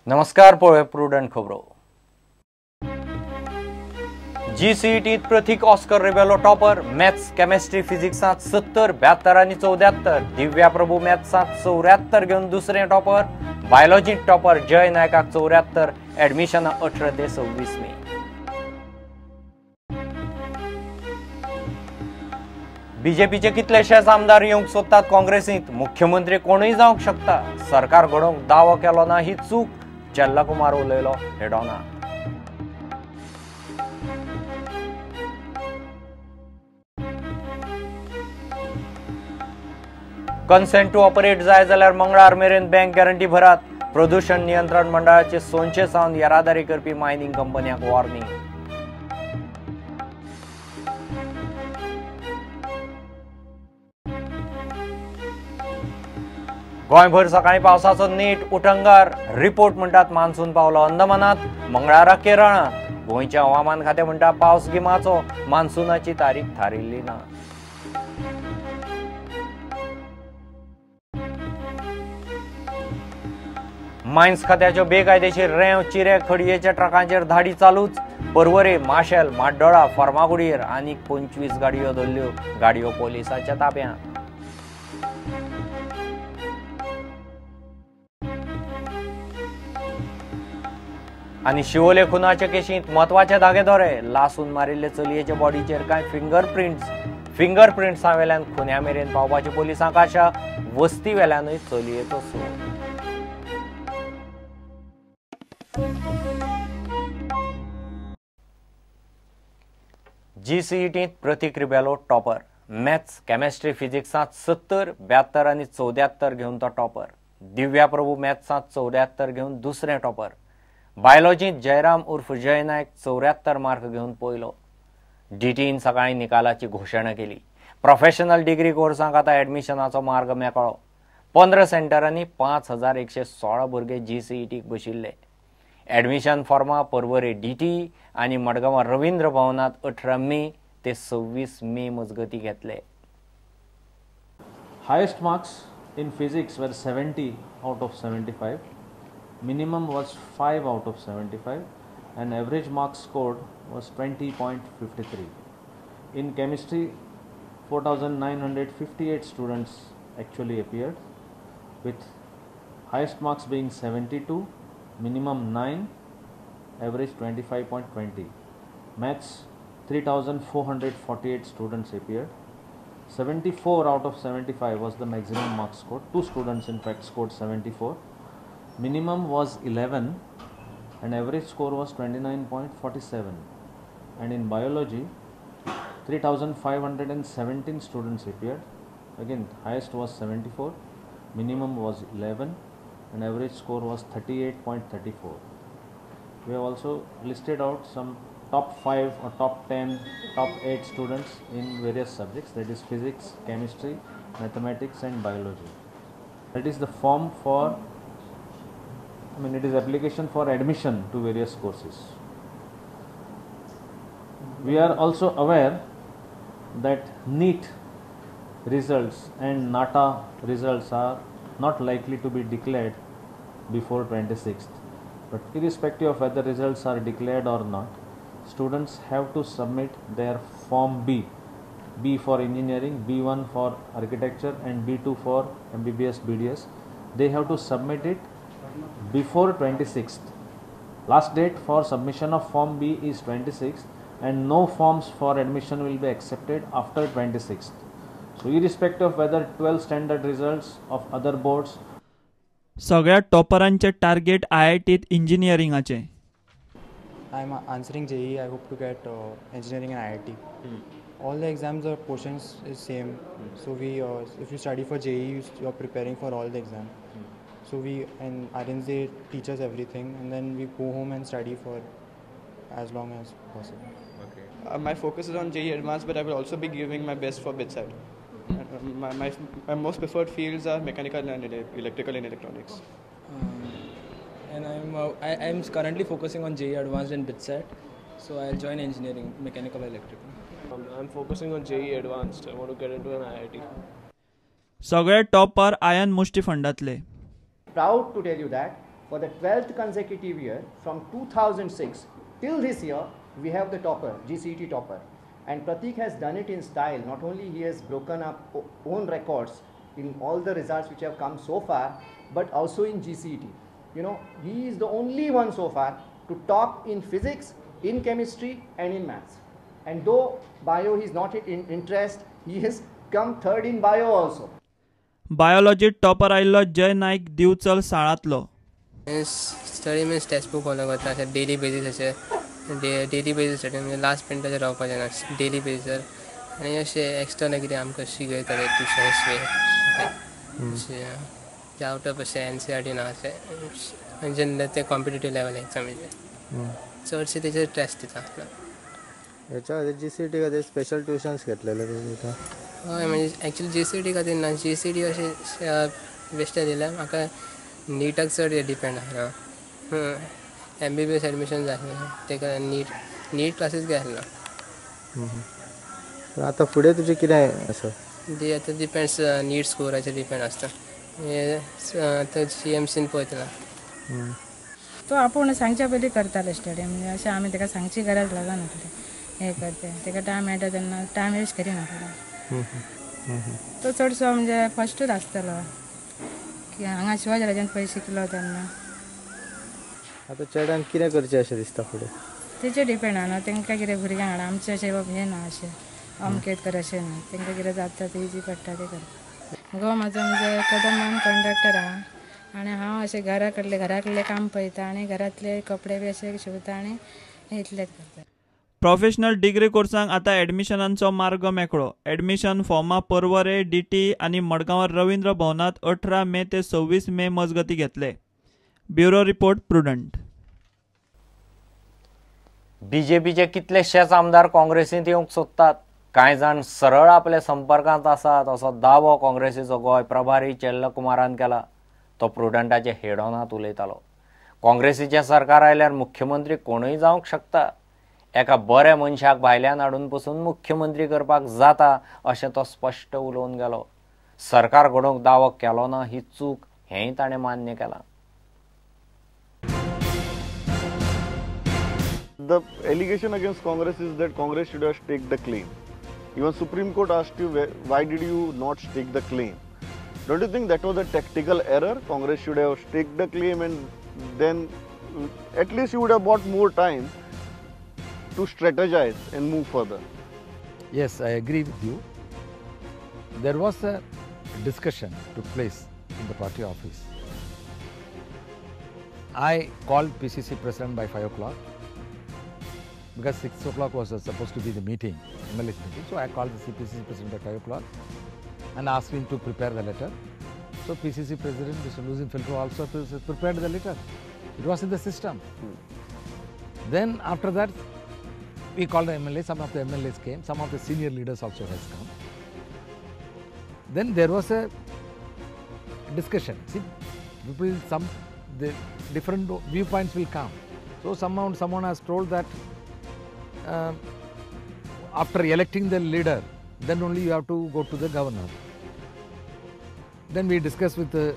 नमस्कार पळय प्रुडंट खबरो जीसीईटीत Pratik Oscar Rebelo topper maths chemistry फिजिक्सात 70 72 आणि 74 दिव्या प्रभू मॅथ्सात 74 घेऊन दुसरे टॉपर बायोलॉजीत टॉपर जय नायकाक 74 ऍडमिशन 18 ते 26 मे बीजेपीचे कितलेशेच आमदार येवंक सोदतात काँग्रेसींत मुख्यमंत्री कोणूय जावंक शकता सरकार घडोवंक दावो केलो ना ही चूक चल्लाकुमार उलयलो हेडोना कन्सेंट टू ऑपरेट जाय जाल्यार मंगळार मेरेन बँक गॅरंटी भरात प्रदूषण नियंत्रण मंडळाचे सोंचे सावन येरादारी करपी मायनिंग कंपन्यांक वॉर्निंग गोंयभर सकाळी पावसाचो नेट उटंगार रिपोर्ट म्हणटात मान्सून पावलो अंदमानात मंगळारा केरळात गोंयच्या हवामान खातें म्हणटा पावस गिमाचो मान्सूनाची तारीख थारिल्ली ना मायन्स खात्याच्यो बेकायदेशीर रेंव चिरे खडयेच्या ट्रकांचेर धाडी चालूच परवरे माशेल माड्डोळा फर्मागुडीर आनी 25 गाडयो धरल्यो गाडयो पोलिसांच्या ताब्यांत आनी शिवोले खुनाचे केशींत म्हत्वाचे धागेदोरे लासून मारिल्ले चलयेचे बॉडीचेर कांय फिंगरप्रिंट्सां वेल्यान खुन्या मेरेन पावपाची पोलिसांक आशा वस्ती वेल्यानूय चलयेचो सोद जीसीईटीत प्रतीक रेबेलो टॉपर मॅथ्स केमिस्ट्री फिजिक्सात 70 72 आणि 74 घेऊन तो टॉपर दिव्या प्रभू मॅथ्सात 74 घेऊन दुसरे टॉपर बायोलॉजीत जयराम उर्फ जय नायक 74 मार्क घेऊन पयलो डीटीन सकाळी निकालाची घोषणा केली प्रोफेशनल डिग्री कोर्सांक आता ऍडमिशनाचो मार्ग मेकळो 15 सेंटरांनी 5116 भुरगे जीसीईटीक बशिल्ले ऍडमिशन फॉर्मा परवरे डीटी आणि मडगांव रवींद्र भवनात 18 मे ते 26 मे मजगती घेतले Highest marks in physics were 70 out of 75. Minimum was 5 out of 75 and average marks scored was 20.53. In chemistry 4,958 students actually appeared with highest marks being 72, minimum 9, average 25.20. Maths 3,448 students appeared. 74 out of 75 was the maximum marks scored. Two students in fact scored 74. Minimum was 11 and average score was 29.47. And in biology 3,517 students appeared. Again highest was 74, minimum was 11 and average score was 38.34. We have also listed out some top 5 or top 10, top 8 students in various subjects, that is physics, chemistry, mathematics and biology. That is the form for, it is application for admission to various courses. We are also aware that NEET results and NATA results are not likely to be declared before 26th. But irrespective of whether results are declared or not, students have to submit their form B for engineering, B1 for architecture and B2 for MBBS BDS. They have to submit it before 26th. Last date for submission of form B is 26th and no forms for admission will be accepted after 26th. So irrespective of whether 12 standard results of other boards. सगळ्या टॉपरांचे target आयआयटीत इंजिनियरिंगाचे I am answering JEE. I hope to get engineering in IIT. All the exams or portions is same. So we, if you study for JEE, you are preparing for all the exam. So we and RNZ teach us everything, and then we go home and study for as long as possible. Okay. My focus is on JEE Advanced, but I will also be giving my best for BitSat. My most preferred fields are mechanical and electrical and electronics. And I'm currently focusing on JEE Advanced and BitSat, so I'll join engineering, mechanical, electrical. I'm focusing on JEE Advanced. I want to get into an IIT. सगळे topper आयन मुष्टी फंडातले Proud to tell you that For the 12th consecutive year, from 2006 till this year, we have the topper, GCET topper. And Pratik has done it in style. Not only he has broken up own records in all the results which have come so far, but also in GCET. You know, he is the only one so far to top in physics, in chemistry and in maths. And though bio is not in interest, he has come third in bio also. बायोलॉजीत topper आयिल्लो जय नाईक दिवचल शाळांतलो. Study means text book follow करता अशें daily basis अशें daily basis study म्हणजे last मिनटाचेर रावपाचें ना डेली बेजीसर आनी अशें एक्स्ट्रा कितें आमकां शिकयताले ट्युशन्स अशें आउट ऑफ अशें NCERT ना अशें जेन्ना ते कॉम्पिटेटिव्ह लेवल एग्जामीचे चडशे तेचेर टेस्ट दिता. याच्या खातीर GCET खातीर स्पेशल ट्युशन्स घेतलेले तुका? हय म्हणजे एक्चुअली GCET खातीर ना GCET अशें बेश्टें दिलें म्हाका नीटाक चड डिपेंड आसना. MBBS एडमिशन जाय आसलें तेका नीट क्लासीस घेय आसलो. आतां फुडें तुजें कितें आसा? ते आतां डिपेंड्स नीट स्कोराचेर डिपेंड आसता. आतां CMCन पळयतला. तो आपूण सांगच्या पयलीं करतालो स्टडी म्हणजे अशें आमी ताका सांगची गरज लागनासली हें करता ताका टायम मेळटा तेन्ना टायम वेस्ट करिनासलो. तो चडसो म्हणजे फस्टूच आसतलो की हांगा शिवाजी पयलीं शिकलो तेन्ना. आतां चेड्यान कितें करचें अशें दिसता फुडें? तेचेर डिपेंड आहा न्हू तांकां कितें भुरग्यांक हाडा आमचें अशें हें ना अशें अमकेत कर अशें ना तांकां कितें जाता तें इजी पडटा तें करता. घोव म्हाजो म्हणजे कदंबान कंडक्टर आहा आनी हांव अशें घराकडलें काम पळयता आनी घरांतले कपडे बी अशे शिवता आनी इतलेंच करता. प्रोफेशनल डिग्री कोर्सांक आतां एडमिशनांचो मार्ग मेकळो. एडमिशन फॉर्मां पर्वरे DT आनी मडगांव रवींद्र भवनात 18 मे ते 26 मे मजगती घेतले. Bureau report prudent. BJPचे कितलेशेच आमदार काँग्रेसींत येवंक सोदतात. कांय जाण सरळ आपल्या संपर्कांत आसात असो दावो काँग्रेसीचो गोंय प्रभारी चेल्लकुमारान केला. तो प्रुडंटाचे हेड ऑनात उलयतालो. काँग्रेसीचें सरकार आयल्यार मुख्यमंत्री कोणूय जावंक शकता. एका बऱ्या मनशाक भायल्यान हाडून पसून मुख्यमंत्री करपाक जाता अशें तो स्पश्ट उलोवन गेलो. सरकार घडोवंक दावो केलो ना ही चूक हेंय ताणें मान्य केलां. The allegation against Congress is that Congress should have staked the claim. Even Supreme Court asked you, why did you not stake the claim? Don't you think that was a tactical error? Congress should have staked the claim and then at least you would have bought more time to strategize and move further. Yes, I agree with you. There was a discussion took place in the party office. I called PCC president by 5 o'clock because 6 o'clock was supposed to be the meeting, MLA's meeting. So I called the PCC president by 5 o'clock and asked him to prepare the letter. So PCC president Mr. Luzin Filtro also prepared the letter. It was in the system. Then after that, we called the MLA. Some of the MLAs came. Some of the senior leaders also has come. Then there was a discussion. See, people, the different viewpoints will come. So someone has told that after electing the leader, then only you have to go to the governor. Then we discussed with the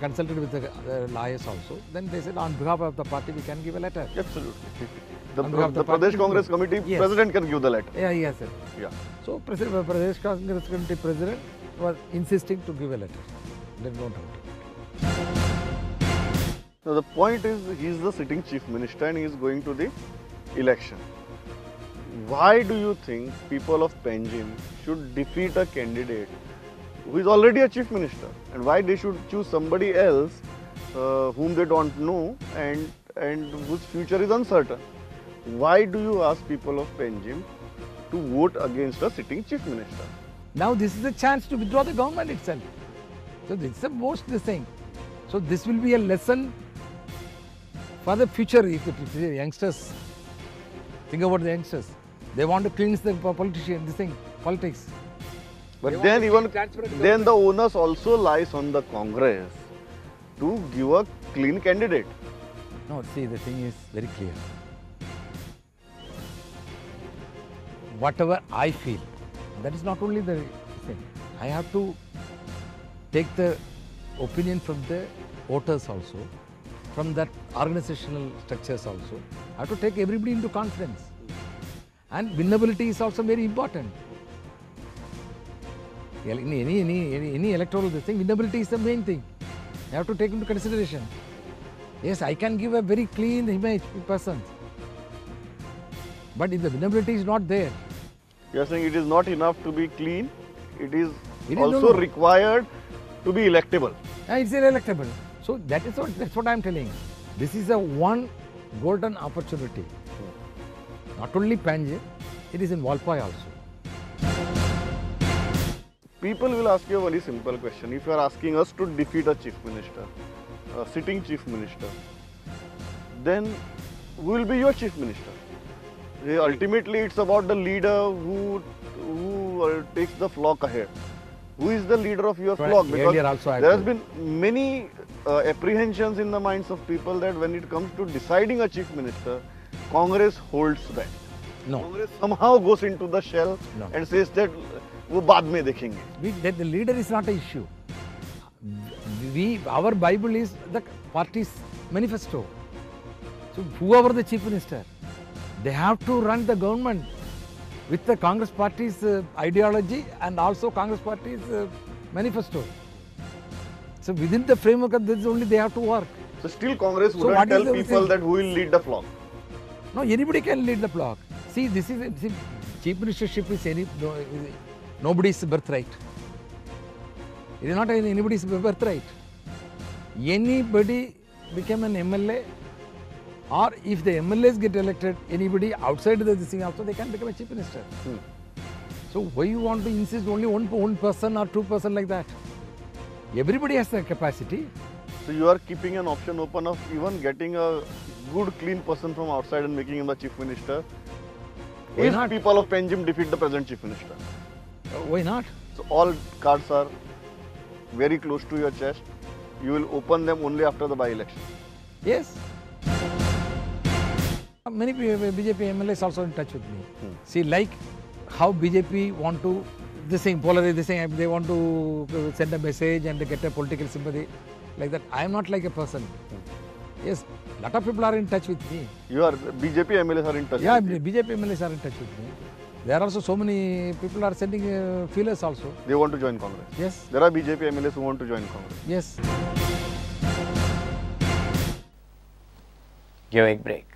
consulted with the lawyers also. Then they said on behalf of the party we can give a letter. Absolutely. The Pradesh Congress Committee president can give the letter. Yeah, yes, sir. Yeah. So Pradesh Congress Committee president was insisting to give a letter. Then no doubt. Now the point is, he is the sitting chief minister and he is going to the election. Why do you think people of Panjim should defeat a candidate who is already a chief minister, and why they should choose somebody else whom they don't know and whose future is uncertain? Why do you ask people of Panjim to vote against a sitting chief minister? Now this is a chance to withdraw the government itself. So this is the most thing. So this will be a lesson for the future. If the youngsters think about the youngsters, they want to cleanse the politics. But then the onus also lies on the Congress to give a clean candidate. No, see, the thing is very clear. Whatever I feel, that is not only the thing. I have to take the opinion from the voters also. from that organizational structures also. I have to take everybody into confidence. And winnability is also very important. In any electoral thing, winnability is the main thing. You have to take into consideration. Yes, I can give a very clean image to persons. But if the winnability is not there. You are saying it is not enough to be clean, it is no. required to be electable. It's inelectable. So that's what I am telling. This is a one golden opportunity. Not only Panjim, it is in Walpai also. People will ask you a very simple question. If you are asking us to defeat a chief minister, a sitting chief minister, then who will be your chief minister? Ultimately, it's about the leader who takes the flock ahead. Who is the leader of your flock? Because there has been many apprehensions in the minds of people that when it comes to deciding a chief minister, Congress holds back. No. Congress somehow goes into the shell and says that वो बाद में देखेंगे. The leader is not an issue. Our Bible is the party's manifesto. So whoever the chief minister, they have to run the government with the Congress party's ideology and also Congress party's manifesto. So within the framework of this only they have to work. So still Congress wouldn't tell people that who will lead the flock. No, anybody can lead the flock. See, this is chief ministership is nobody's birthright. It is not anybody's birthright. Anybody become an MLA, or if the MLAs get elected, anybody outside the thing also, they can become a chief minister. So why you want to insist only one person or 2 person like that? Everybody has the capacity. So you are keeping an option open of even getting a good clean person from outside and making him the chief minister. If people of Panjim defeat the present chief minister. Why not? So all cards are very close to your chest. You will open them only after the by-election. Yes. Many BJP MLAs also in touch with me. See, like how BJP want to polarize, they want to send a message and get a political sympathy. Like that, I am not like a person. Yes, lot of people are in touch with me. BJP MLAs are in touch with you? Yeah, BJP MLAs are in touch with me. There are also so many people are sending feelers also. They want to join Congress? Yes. There are BJP MLAs who want to join Congress? Yes. Give a break.